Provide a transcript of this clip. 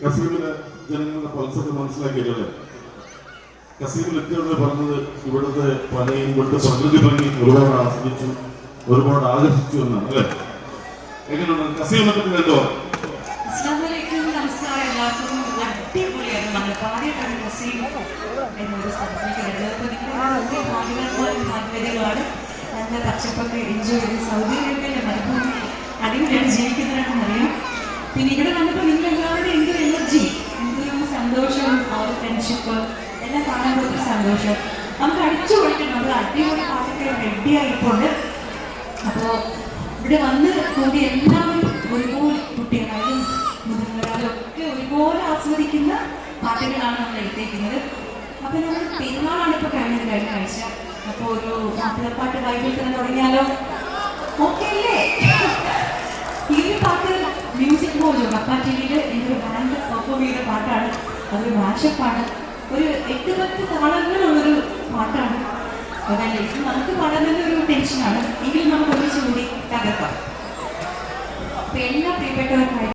കസീമിലെ ജനങ്ങളുടെ പൾസൊക്കെ മനസ്സിലാക്കിയിട്ടല്ലേ? കസീമിൽ എത്തിയവരെ പറഞ്ഞത് ഇവിടുത്തെ പനയും ഇവിടുത്തെ പ്രകൃതി ഭംഗി ഒരുപാട് ആസ്വദിച്ചു, ഒരുപാട് ആകർഷിച്ചു എന്നാണ് അല്ലേ? എങ്ങനെയുണ്ട് കസീമിനെ പറ്റി എന്തോ? നമസ്കാരം എല്ലാവർക്കും. അടിപൊളിയായിരുന്നു. നമ്മൾ ആദ്യമായിട്ടാണ് കസീം എന്നൊരു സ്ഥലത്തേക്ക് വരുന്നത്. ഭാഗ്യവാന്മാരും നല്ല പച്ചപ്പൊക്കെ എൻജോയ് ചെയ്ത് സൗദി അറേബ്യയിലെ മരുഭൂമി അടിപൊളിയാണ് ജീവിക്കുന്നതാണെന്ന് അറിയാം. പിന്നെ ഇവിടെ വന്നപ്പോൾ നിങ്ങൾ എല്ലാവരുടെ എന്തൊരു എനർജി, എന്തൊരു സന്തോഷം, ആ ഒരു ഫ്രണ്ട്ഷിപ്പ് എല്ലാം കാണാൻ പറ്റിയ സന്തോഷം. നമുക്ക് അടിച്ചു പൊളിക്കണം. നമ്മൾ അടിപൊളി പാട്ടൊക്കെ റെഡി ആയിട്ടുണ്ട്. അപ്പോൾ ഇവിടെ വന്ന് കൂടി എല്ലാവരും ഒരുപോലെ കുട്ടികളായാലും മുതിർന്നവരായാലും ഒക്കെ ഒരുപോലെ ആസ്വദിക്കുന്ന പാട്ടുകളാണ് നമ്മൾ എടുത്തേക്കുന്നത്. അപ്പോൾ നമ്മൾ പെരുന്നാളാണ് ഇപ്പോൾ കഴിഞ്ഞ ആഴ്ച. അപ്പോൾ ഒരു മാപ്പിളപ്പാട്ട് വൈകിട്ട് തന്നെ തുടങ്ങിയാലോ? ഓക്കെ അല്ലേ? ഈ ഒരു പാട്ട് മ്യൂസിക് മോജോ മക്ക ടിവിയിൽ എൻ്റെ ബാൻഡ് പെർഫോം ചെയ്ത പാട്ടാണ്. അതൊരു മാഷപ്പാണ്. ഒരു 8-10 താളങ്ങളുള്ളൊരു പാട്ടാണ്. അതല്ലേ ഇത് നമുക്ക് പാടാൻ തന്നെ ഒരു ടെൻഷനാണ്. എങ്കിലും നമുക്ക് ഒന്നിച്ചുകൂടി തകർക്കാം. അപ്പം എല്ലാ പ്രിയപ്പെട്ടവർക്കായി